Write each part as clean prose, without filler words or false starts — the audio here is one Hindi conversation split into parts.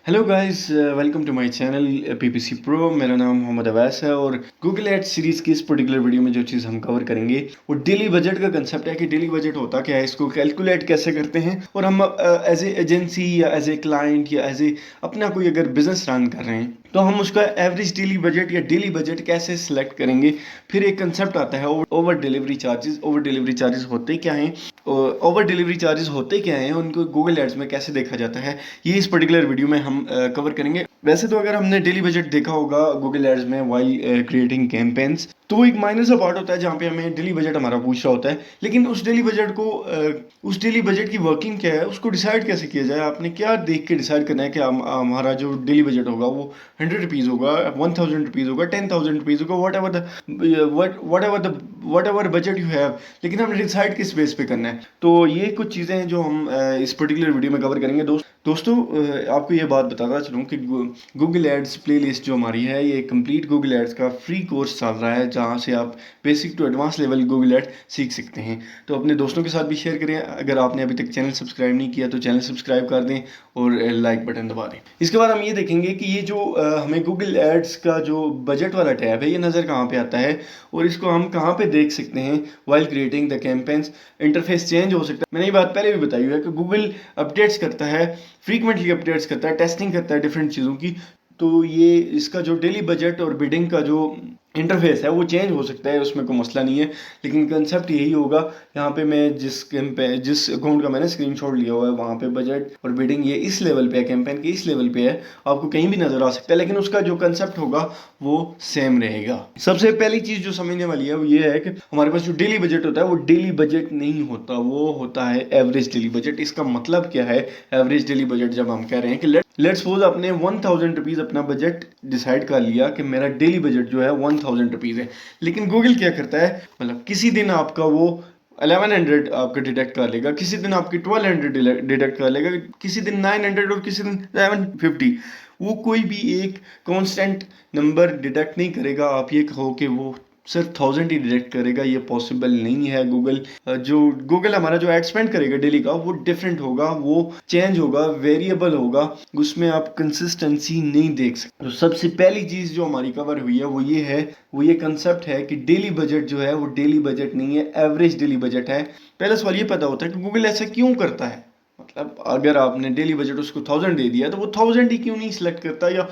Hello guys, welcome to my channel PPC pro. मेरा नाम मोहम्मद अवैस है और गूगल एड्स सीरीज़ की इस पर्टिकुलर वीडियो में जो चीज़ हम कवर करेंगे वो डेली बजट का कंसेप्ट है कि डेली बजट होता क्या है, इसको कैलकुलेट कैसे करते हैं और हम एज ए एजेंसी या एज ए क्लाइंट या एज ए अपना कोई अगर बिजनेस रन कर रहे हैं तो हम उसका एवरेज डेली बजट या डेली बजट कैसे सिलेक्ट करेंगे। फिर एक कंसेप्ट आता है over delivery charges. Over delivery charges होते क्या हैं, ओवर डिलीवरी चार्जेस होते क्या हैं, उनको गूगल एड्स में कैसे देखा जाता है, ये इस पर्टिकुलर वीडियो में हम कवर करेंगे। वैसे तो अगर हमने डेली बजट देखा होगा गूगल एड्स में वाइल क्रिएटिंग कैंपेन्स, तो वो एक माइनर सा पार्ट होता है जहाँ पे हमें डेली बजट हमारा पूछ रहा होता है। लेकिन उस डेली बजट को उस डेली बजट की वर्किंग क्या है, उसको डिसाइड कैसे किया जाए, आपने क्या देख के डिसाइड करना है कि हमारा जो डेली बजट होगा वो 100 रुपीज़ होगा, 1000 रुपीज़ होगा, 10,000 रुपीज़ होगा, what ever budget you have. लेकिन हमने डिसाइड किस बेस पे करना है, तो ये कुछ चीज़ें हैं जो हम इस पर्टिकुलर वीडियो में कवर करेंगे। दोस्तों, आपको ये बात बताता चलूँ कि गूगल एड्स प्लेलिस्ट जो हमारी है, ये कंप्लीट गूगल एड्स का फ्री कोर्स चल रहा है जहाँ से आप basic to advance level Google ads सीख सकते हैं। तो अपने दोस्तों के साथ भी शेयर करें। अगर आपने अभी तक चैनल सब्सक्राइब नहीं किया तो चैनल सब्सक्राइब कर दें और लाइक बटन दबा दें। इसके बाद हम ये देखेंगे कि ये जो हमें गूगल एड्स का जो बजट वाला टैब है, ये नज़र कहाँ पे आता है और इसको हम कहाँ पे देख सकते हैं while creating the campaigns. Interface change हो सकता है, मैंने ये बात पहले भी बताई हुई है कि गूगल अपडेट्स करता है, फ्रीक्वेंटली अपडेट्स करता है, टेस्टिंग करता है डिफरेंट चीज़ों की। तो ये इसका जो डेली बजट और बिडिंग का जो इंटरफेस है वो चेंज हो सकता है, उसमें कोई मसला नहीं है। लेकिन कंसेप्ट यही होगा। यहाँ पे मैं जिस अकाउंट का मैंने स्क्रीनशॉट लिया हुआ है वहाँ पे बजट और बिडिंग ये इस लेवल पे है, कैंपेन के इस लेवल पे है, आपको कहीं भी नज़र आ सकता है, लेकिन उसका जो कंसेप्ट होगा वो सेम रहेगा। सबसे पहली चीज़ जो समझने वाली है वो ये है कि हमारे पास जो डेली बजट होता है वो डेली बजट नहीं होता, वो होता है एवरेज डेली बजट। इसका मतलब क्या है एवरेज डेली बजट? जब हम कह रहे हैं कि लेट्स सपोज आपने 1000 रुपीज़ अपना बजट डिसाइड कर लिया कि मेरा डेली बजट जो है 1000 रुपीज़ है, लेकिन गूगल क्या करता है, मतलब किसी दिन आपका वो 1100 आपका डिडक्ट कर लेगा, किसी दिन आपकी 1200 डिडक्ट कर लेगा, किसी दिन 900 और किसी दिन 750। वो कोई भी एक कांस्टेंट नंबर डिडक्ट नहीं करेगा। आप ये कहो कि वो सिर्फ 1000 ही डिडक्ट करेगा, ये पॉसिबल नहीं है। गूगल हमारा जो एड स्पेंड करेगा डेली का वो डिफरेंट होगा, वो चेंज होगा, वेरिएबल होगा, उसमें आप कंसिस्टेंसी नहीं देख सकते। तो सबसे पहली चीज़ जो हमारी कवर हुई है वो ये कंसेप्ट है कि डेली बजट जो है वो डेली बजट नहीं है, एवरेज डेली बजट है। पहला सवाल ये पैदा होता है कि गूगल ऐसा क्यों करता है। मतलब अगर आपने डेली बजट उसको 1000 दे दिया तो वो 1000 ही क्यों नहीं सिलेक्ट करता, या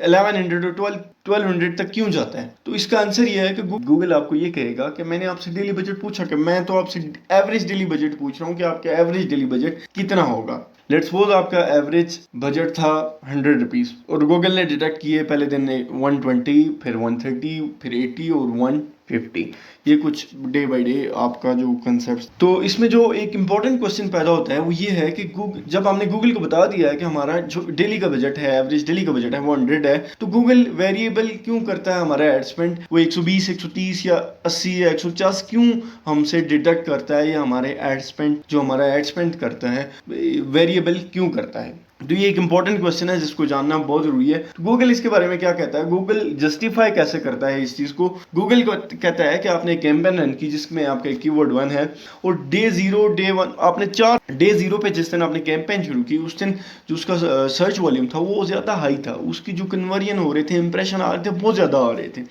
1100 और 1200 तक क्यों जाता है? तो इसका आंसर ये है कि गूगल आपको ये कहेगा कि मैंने आपसे डेली बजट पूछा, कि मैं तो आपसे एवरेज डेली बजट पूछ रहा हूँ कि आपका एवरेज डेली बजट कितना होगा। लेट्स सपोज आपका एवरेज बजट था 100 रुपीज़ और गूगल ने डिडक्ट किए पहले दिन 120, फिर 130, फिर 80 और 150। ये कुछ डे बाय डे आपका जो कंसेप्ट। तो इसमें जो एक इंपॉर्टेंट क्वेश्चन पैदा होता है वो ये है कि जब हमने गूगल को बता दिया है कि हमारा जो डेली का बजट है, एवरेज डेली का बजट है वो 100 है, तो गूगल वेरिएबल क्यों करता है हमारा एड स्पेंड? वो 120, 130 या 80 या 150 क्यों हमसे डिडक्ट करता है, या हमारे एड स्पेंड जो हमारा एड स्पेंड करता है वेरिएबल क्यों करता है? तो ये एक इंपॉर्टेंट क्वेश्चन है जिसको जानना बहुत जरूरी है। तो गूगल इसके बारे में क्या कहता है, गूगल जस्टिफाई कैसे करता है इस चीज को? गूगल को कहता है कि आपने कैंपेन रन की जिसमें आपका कीवर्ड 1 है और डे 0, डे 1 आपने डे 0 पे जिस दिन आपने कैंपेन शुरू की उस दिन जो उसका सर्च वॉल्यूम था वो ज्यादा हाई था, उसकी जो कन्वर्जन हो रहे थे, इंप्रेशन आ रहे थे, बहुत ज्यादा आ रहे थे।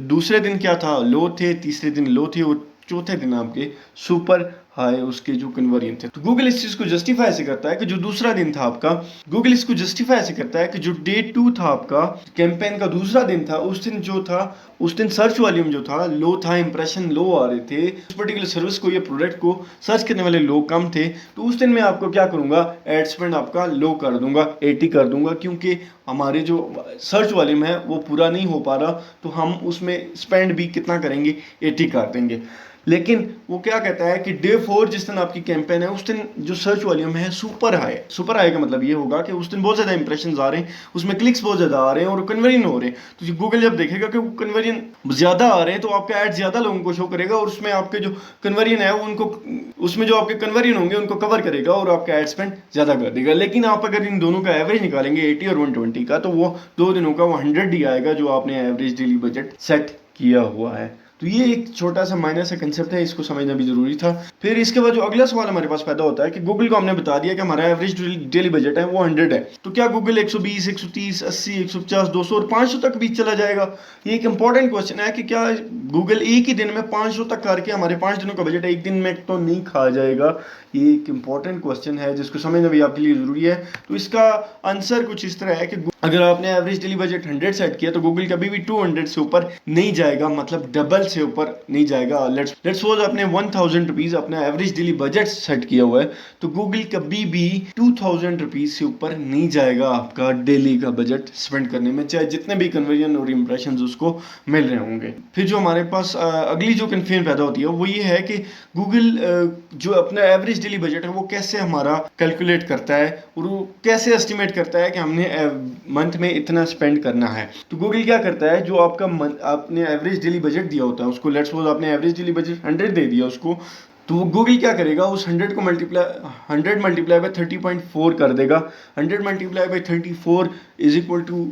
दूसरे दिन क्या था, लो थे, तीसरे दिन लो थे और चौथे दिन आपके सुपर हाई उसके जो कन्वर्जन थे। तो गूगल इस चीज को जस्टिफाई ऐसे करता है कि जो दूसरा दिन था आपका, गूगल इसको जस्टिफाई ऐसे करता है कि जो डे 2 था आपका कैंपेन का दूसरा दिन था, उस दिन जो था उस दिन सर्च वॉल्यूम जो था लो था, इंप्रेशन लो आ रहे थे, उस पर्टिकुलर सर्विस को या प्रोडक्ट को सर्च करने वाले लोग कम थे, तो उस दिन मैं आपको क्या करूंगा, एड स्पेंड आपका लो कर दूंगा, 80 कर दूंगा, क्योंकि हमारे जो सर्च वॉल्यूम है वो पूरा नहीं हो पा रहा, तो हम उसमें स्पेंड भी कितना करेंगे, 80 कर देंगे। लेकिन वो क्या कहता है कि डे 4 जिस दिन आपकी कैंपेन है उस दिन जो सर्च वॉल्यूम है सुपर हाई। सुपर हाई का मतलब ये होगा कि उस दिन बहुत ज़्यादा इंप्रेशंस आ रहे हैं, उसमें क्लिक्स बहुत ज़्यादा आ रहे हैं और कन्वर्जन हो रहे हैं। तो गूगल जब देखेगा कि कन्वर्जन ज़्यादा आ रहे हैं तो आपका ऐड ज़्यादा लोगों को शो करेगा और उसमें आपके जो कन्वर्जन है उनको, उसमें जो आपके कन्वर्जन होंगे उनको कवर करेगा और आपका एड स्पेंड ज़्यादा कर देगा। लेकिन आप अगर इन दोनों का एवरेज निकालेंगे 80 और 120 का, तो वो 2 दिनों का वो 100 ही आएगा जो आपने एवरेज डेली बजट सेट किया हुआ है। तो ये एक छोटा सा माइनर सा कंसेप्ट है, इसको समझना भी जरूरी था। फिर इसके बाद जो अगला सवाल हमारे पास पैदा होता है कि गूगल को हमने बता दिया कि हमारा एवरेज डेली बजट है वो 100 है, तो क्या गूगल 120, 130, 80, 150, 200 और 500 तक भी चला जाएगा? ये एक इंपॉर्टेंट क्वेश्चन है कि क्या गूगल एक ही दिन में 500 तक करके हमारे 5 दिनों का बजट एक दिन में तो नहीं खा जाएगा? ये एक इंपॉर्टेंट क्वेश्चन है जिसको समझना भी आपके लिए जरूरी है। तो इसका आंसर कुछ इस तरह है कि अगर आपने एवरेज डेली बजट 100 सेट किया तो गूगल कभी भी 200 से ऊपर नहीं जाएगा, मतलब डबल से ऊपर नहीं जाएगा। लेट्स सपोज आपने 1000 रुपीज अपना एवरेज डेली बजट सेट किया हुआ है, तो गूगल कभी भी 2000 रुपीज से ऊपर नहीं जाएगा आपका डेली का बजट स्पेंड करने में, चाहे जितने भी कन्वर्जन और इंप्रेशन उसको मिल रहे होंगे। फिर जो हमारे पास अगली जो कंफ्यूजन पैदा होती है वो ये है कि गूगल जो अपना एवरेज डेली बजट है वो कैसे हमारा कैलकुलेट करता है और वो कैसे एस्टिमेट करता है कि हमने मंथ में इतना स्पेंड करना है। तो गूगल क्या करता है, जो आपका आपने एवरेज डेली बजट दिया होता है उसको, लेट्स सपोज आपने एवरेज डेली बजट 100 दे दिया उसको, तो वो गूगल क्या करेगा, उस 100 को 100 मल्टीप्लाई बाय 30.4 कर देगा। 100 multiply by 34 is equal to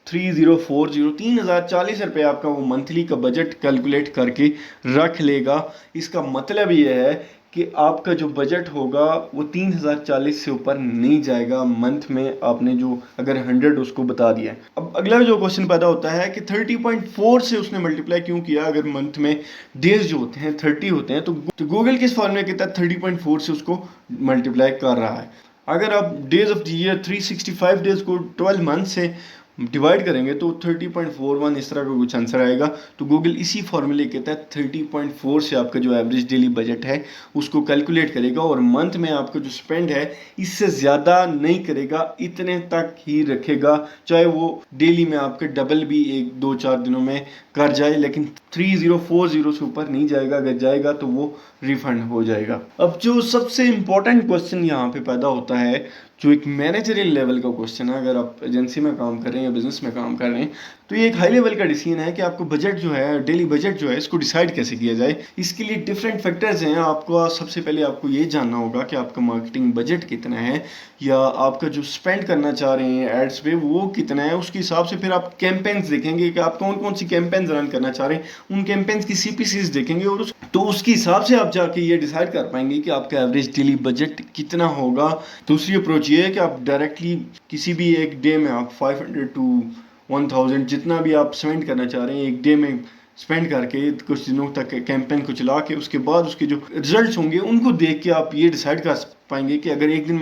3040, 3040 रुपये आपका वो मंथली का बजट कैलकुलेट करके रख लेगा। इसका मतलब ये है कि आपका जो बजट होगा वो 3040 से ऊपर नहीं जाएगा मंथ में, आपने जो अगर 100 उसको बता दिया है। अब अगला जो क्वेश्चन पैदा होता है कि 30.4 से उसने मल्टीप्लाई क्यों किया, अगर मंथ में डेज जो होते हैं 30 होते हैं, तो गूगल किस फॉर्मूले के तहत 30.4 से उसको मल्टीप्लाई कर रहा है। अगर आप days of the year 365 days को 12 मंथ से डिवाइड करेंगे तो 30.41 इस तरह का कुछ आंसर आएगा। तो गूगल इसी फॉर्मूले के तहत 30.4 से आपका जो एवरेज डेली बजट है उसको कैलकुलेट करेगा और मंथ में आपका जो स्पेंड है इससे ज़्यादा नहीं करेगा, इतने तक ही रखेगा, चाहे वो डेली में आपके डबल भी 1-2-4 दिनों में कर जाए, लेकिन 3040 से ऊपर नहीं जाएगा। अगर जाएगा तो वो रिफंड हो जाएगा। अब जो सबसे इम्पोर्टेंट क्वेश्चन यहाँ पे पैदा होता है, जो एक मैनेजरियल लेवल का क्वेश्चन है, अगर आप एजेंसी में काम कर रहे हैं या बिजनेस में काम कर रहे हैं, तो ये एक हाई लेवल का डिसीजन है कि आपको बजट जो है, डेली बजट जो है, इसको डिसाइड कैसे किया जाए। इसके लिए डिफरेंट फैक्टर्स हैं। आपको सबसे पहले आपको ये जानना होगा कि आपका मार्केटिंग बजट कितना है, या आपका जो स्पेंड करना चाह रहे हैं एड्स पे वो कितना है। उसके हिसाब से फिर आप कैंपेन्स देखेंगे कि आप कौन कौन सी कैंपेन्स रन करना चाह रहे हैं, उन कैंपेन्स की CPCs देखेंगे और तो उसके हिसाब से आप जाके ये डिसाइड कर पाएंगे कि आपका एवरेज डेली बजट कितना होगा। दूसरी अप्रोच ये है कि आप डायरेक्टली किसी भी एक डे में आप 500 to 1000 जितना भी आप स्पेंड करना चाह रहे हैं एक डे में स्पेंड करके कुछ दिनों तक कैंपेन को चला के उसके बाद उसके जो रिजल्ट्स होंगे उनको देख के आप ये डिसाइड कर पाएंगे कि अगर एक दिन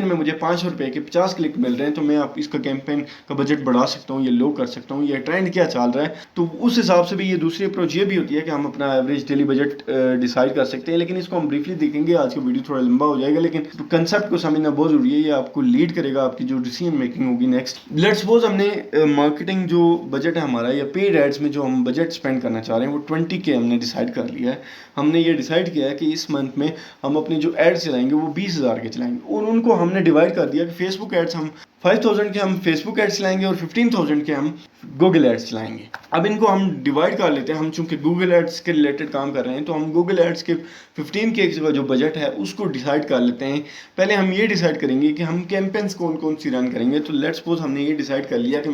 में मुझे 500 रुपये के 50 क्लिक मिल रहे हैं तो मैं आप इसका कैंपेन का बजट बढ़ा सकता हूँ, ये लो कर सकता हूँ, ये ट्रेंड क्या चल रहा है। तो उस हिसाब से भी ये दूसरी अप्रोच ये भी होती है कि हम अपना एवरेज डेली बजट डिसाइड कर सकते हैं, लेकिन इसको हम ब्रीफली देखेंगे। आज का वीडियो थोड़ा लंबा हो जाएगा, लेकिन कंसेप्ट को समझना बहुत जरूरी है। ये आपको लीड करेगा आपकी जो डिसीजन मेकिंग होगी नेक्स्ट। लेट्स सपोज हमने मार्केटिंग जो बजट है हमारा या पेड एड्स में जो हम बजट स्पेंड करना चाह रहे हैं वो 20K हमने डिसाइड कर लिया है। हमने ये डिसाइड किया है कि इस मंथ में हम अपने जो एड्स चलाएंगे वो 20,000 के चलाएंगे और उनको हमने डिवाइड कर दिया कि फेसबुक एड्स हम 5000 के हम फेसबुक एड्स चलाएंगे और 15,000 के हम गूगल एड्स चलाएंगे। अब इनको हम डिवाइड कर लेते हैं। हम चूंकि गूगल एड्स के रिलेटेड काम कर रहे हैं तो हम गूगल एड्स के 15K का जो बजट है उसको डिसाइड कर लेते हैं। पहले हम ये डिसाइड करेंगे कि हम कैंपेन्स कौन कौन सी रन करेंगे। तो लेट्स सपोज हमने ये डिसाइड कर लिया कि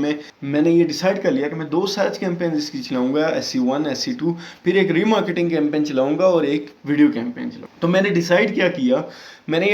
मैंने ये डिसाइड कर लिया कि मैं 2 सर्च कैंपेन इसकी चलाऊंगा, SE1 SE2, फिर एक रीमार्केटिंग कैंपेन चलाऊंगा और एक वीडियो कैंपेन चलाऊंगा। तो मैंने ये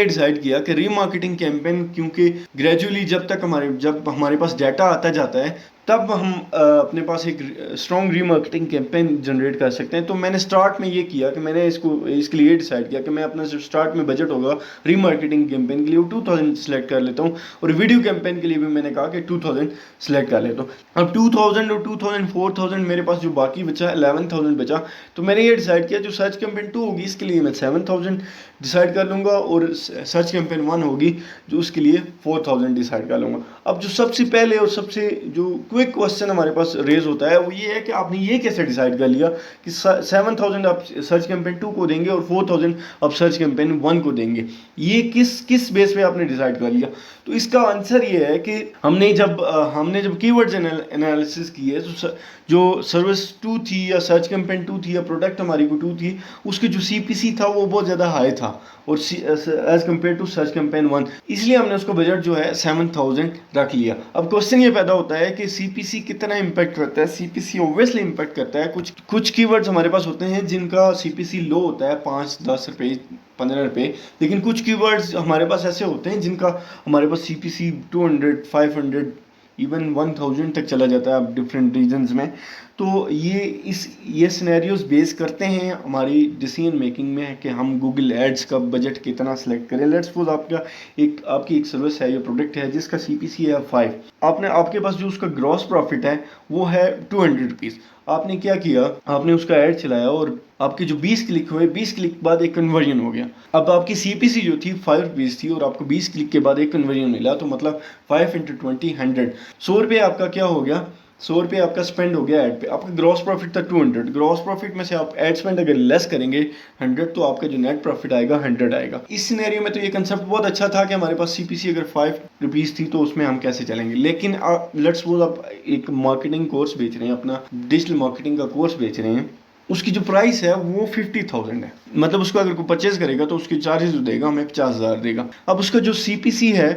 डिसाइड किया कि रीमार्केटिंग कैंपेन, क्योंकि ग्रेजुअली जब हमारे पास डाटा आता जाता है तब हम अपने पास एक स्ट्रॉन्ग रीमार्केटिंग कैंपेन जनरेट कर सकते हैं। तो मैंने स्टार्ट में ये किया कि मैंने इसके लिए डिसाइड किया कि मैं अपना जो स्टार्ट में बजट होगा रीमार्केटिंग कैंपेन के लिए वो 2000 सेलेक्ट कर लेता हूँ और वीडियो कैंपेन के लिए भी मैंने कहा कि 2000 सेलेक्ट कर लेता हूँ। अब 2000 और 2000 4000 मेरे पास जो बाकी बचा 11,000 बचा, तो मैंने ये डिसाइड किया जो सर्च कैंपेन 2 होगी इसके लिए मैं 7,000 डिसाइड कर लूँगा और सर्च कैंपेन 1 होगी जो उसके लिए 4,000 डिसाइड कर लूँगा। अब जो सबसे पहले और सबसे जो क्विक क्वेश्चन हमारे पास रेज होता है वो ये है कि आपने ये कैसे डिसाइड कर लिया कि 7,000 आप सर्च कैंपेन 2 को देंगे और 4,000 आप सर्च कैंपेन 1 को देंगे। ये किस बेस पे आपने डिसाइड कर लिया? तो इसका आंसर ये है कि हमने जब कीवर्ड्स एनालिसिस की है तो जो सर्विस 2 थी या सर्च कैंपेन 2 थी या प्रोडक्ट हमारी को 2 थी, उसकी जो CPC था वो बहुत ज़्यादा हाई था और as compare to search campaign 1, इसलिए हमने उसका बजट जो है 7,000 रख लिया। अब क्वेश्चन ये पैदा होता है कि सीपीसी कितना इम्पैक्ट करता है? सीपीसी ऑब्वियसली इम्पैक्ट करता है। कुछ कीवर्ड्स हमारे पास होते हैं जिनका सीपीसी लो होता है, 5-10 रुपये 15 रुपये, लेकिन कुछ कीवर्ड्स हमारे पास ऐसे होते हैं जिनका हमारे पास सीपीसी 200 500 इवन 1000 तक चला जाता है डिफरेंट रीजन्स में। तो ये सिनेरियोज बेस करते हैं हमारी डिसीजन मेकिंग में कि हम गूगल एड्स का बजट कितना सेलेक्ट करें। लेट्स सपोज आपकी एक सर्विस है या प्रोडक्ट है जिसका सीपीसी है 5, आपके पास जो उसका ग्रॉस प्रॉफिट है वो है 200 रुपीज़। आपने क्या किया, आपने उसका ऐड चलाया और आपके जो 20 क्लिक हुए, 20 क्लिक बाद एक कन्वर्जन हो गया। अब आपकी सीपीसी जो थी 5 रुपीज़ थी और आपको 20 क्लिक के बाद एक कन्वर्जन मिला, तो मतलब 5 × 20 100, 100 रुपये आपका क्या हो गया, 100 रुपये आपका स्पेंड हो गया ऐड पे। आपका ग्रॉस प्रॉफिट था 200, ग्रॉस प्रॉफिट में से आप ऐड स्पेंड अगर लेस करेंगे 100, तो आपका जो नेट प्रॉफिट आएगा 100 आएगा। इस सिनेरियो में तो ये कंसेप्ट बहुत अच्छा था कि हमारे पास सीपीसी अगर 5 रुपीज़ थी तो उसमें हम कैसे चलेंगे। लेकिन लेट्स सपोज आप एक मार्केटिंग कोर्स बेच रहे हैं, अपना डिजिटल मार्केटिंग का कोर्स बेच रहे हैं, उसकी जो प्राइस है वो 50,000 है। मतलब उसको अगर कोई परचेज करेगा तो उसकी चार्जेस जो देगा हमें 50,000 देगा। अब उसका जो सीपीसी है,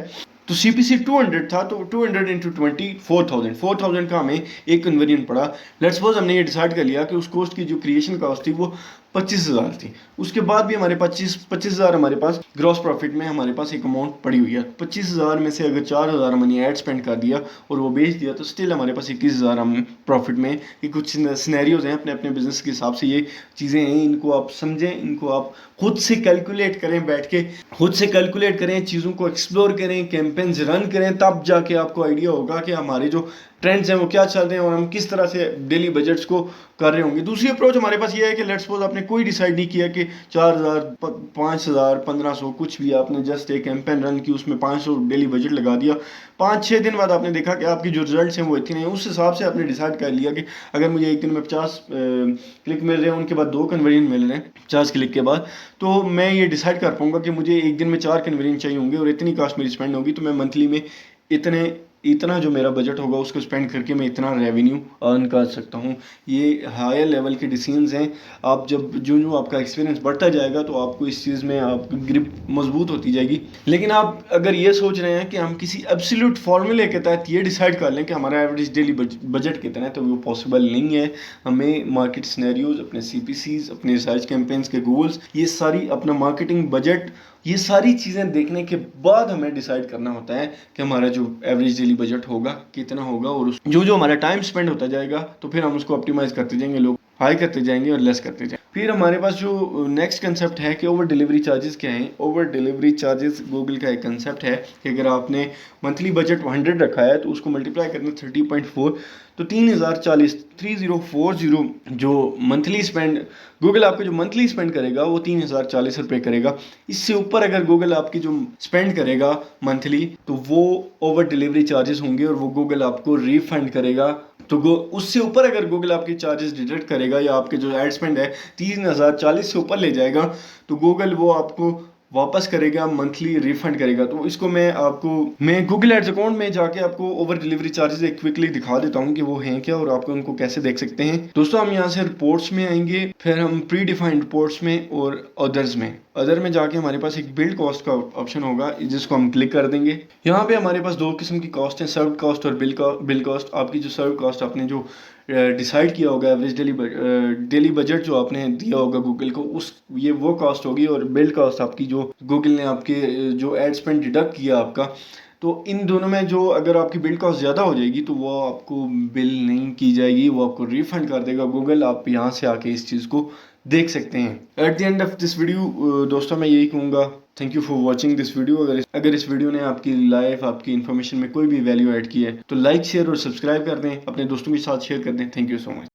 तो सीपीसी 200 था, तो 200 × 20 4,000 का हमें एक कन्वर्जन पड़ा। लेट्स सपोज हमने ये डिसाइड कर लिया कि उस कोर्स की जो क्रिएशन कॉस्ट थी वो 25,000 थी। उसके बाद भी हमारे 25,000 हमारे पास ग्रॉस प्रॉफिट में हमारे पास एक अमाउंट पड़ी हुई है। 25,000 में से अगर 4,000 हमने ऐड स्पेंड कर दिया और वो बेच दिया, तो स्टिल हमारे पास 21,000 हम प्रॉफिट में। ये कुछ सिनेरियोज हैं अपने अपने बिजनेस के हिसाब से, ये चीज़ें हैं, इनको आप समझें, इनको आप खुद से कैलकुलेट करें, बैठ के खुद से कैलकुलेट करें, चीज़ों को एक्सप्लोर करें, कैंपेन्स रन करें, तब जाके आपको आइडिया होगा कि हमारे जो ट्रेंड्स हैं वो क्या चल रहे हैं और हम किस तरह से डेली बजट्स को कर रहे होंगे। दूसरी अप्रोच हमारे पास ये है कि लेट्स सपोज आपने कोई डिसाइड नहीं किया कि 4,000 5,000 1,500 कुछ भी, आपने जस्ट एक कैंपेन रन की, उसमें 500 डेली बजट लगा दिया। 5-6 दिन बाद आपने देखा कि आपकी जो रिजल्ट्स हैं वो इतने हैं। उस हिसाब से आपने डिसाइड कर लिया कि अगर मुझे एक दिन में 50 क्लिक मिल रहे हैं, उनके बाद 2 कन्वर्जन मिल रहे हैं 50 क्लिक के बाद, तो मैं ये डिसाइड कर पाऊंगा कि मुझे एक दिन में 4 कन्वर्जन चाहिए होंगे और इतनी कॉस्ट मेरी स्पेंड होगी, तो मैं मंथली में इतना जो मेरा बजट होगा उसको स्पेंड करके मैं इतना रेवेन्यू अर्न कर सकता हूँ। ये हायर लेवल के डिसीजंस हैं। आप जब जो आपका एक्सपीरियंस बढ़ता जाएगा तो आपको इस चीज़ में आपकी ग्रिप मजबूत होती जाएगी। लेकिन आप अगर ये सोच रहे हैं कि हम किसी एब्सोल्यूट फार्मूले के तहत ये डिसाइड कर लें कि हमारा एवरेज डेली बजट कितना है, तो वो पॉसिबल नहीं है। हमें मार्केट सिनेरियोज, अपने सीपीसीज, अपने रिसर्च कैंपेन्स के गोल्स, ये सारी, अपना मार्केटिंग बजट, ये सारी चीज़ें देखने के बाद हमें डिसाइड करना होता है कि हमारा जो एवरेज डेली बजट होगा कितना होगा, और जो हमारा टाइम स्पेंड होता जाएगा तो फिर हम उसको ऑप्टिमाइज करते जाएंगे, लोग हाई करते जाएंगे और लेस करते जाएंगे। फिर हमारे पास जो नेक्स्ट कंसेप्ट है कि ओवर डिलीवरी चार्जेस क्या हैं। ओवर डिलीवरी चार्जेस गूगल का एक कंसेप्ट है कि अगर आपने मंथली बजट 100 रखा है तो उसको मल्टीप्लाई करना 30.4, तो 3040 जो मंथली स्पेंड गूगल आपको जो मंथली स्पेंड करेगा वो 3040 रुपये करेगा। इससे ऊपर अगर गूगल आपकी जो स्पेंड करेगा मंथली, तो वो ओवर डिलीवरी चार्जेस होंगे और वो गूगल आपको रिफंड करेगा। तो उससे ऊपर अगर गूगल आपके चार्जेस डिडक्ट करेगा या आपके जो एड स्पेंड है 3040 से ऊपर ले जाएगा, तो गूगल वो आपको वापस करेगा, मंथली रिफंड करेगा। तो इसको मैं गूगल एड्स अकाउंट में जाके आपको ओवर डिलीवरी चार्जेस एक क्विकली दिखा देता हूँ कि वो हैं क्या और आपको उनको कैसे देख सकते हैं। दोस्तों, हम यहाँ से रिपोर्ट्स में आएंगे, फिर हम प्री डिफाइंड रिपोर्ट्स में और अदर में जाके हमारे पास एक बिल्ड कॉस्ट का ऑप्शन होगा, जिसको हम क्लिक कर देंगे। यहाँ पे हमारे पास 2 किस्म की कॉस्ट है, सर्व कॉस्ट और बिल कॉस्ट। आपकी जो सर्व कॉस्ट आपने जो डिसाइड किया होगा, एवरेज डेली बजट जो आपने दिया होगा गूगल को, ये वो कॉस्ट होगी, और बिल कॉस्ट आपकी जो गूगल ने आपके जो एड स्पेंड डिडक्ट किया आपका। तो इन दोनों में जो अगर आपकी बिल कॉस्ट ज़्यादा हो जाएगी तो वो आपको बिल नहीं की जाएगी, वो आपको रिफंड कर देगा गूगल। आप यहाँ से आके इस चीज़ को देख सकते हैं। At the end of this video दोस्तों मैं यही कहूँगा, thank you for watching this video. अगर इस वीडियो ने आपकी लाइफ, आपकी इन्फॉर्मेशन में कोई भी वैल्यू ऐड की है तो लाइक, शेयर और सब्सक्राइब कर दें, अपने दोस्तों के साथ शेयर कर दें। Thank you so much.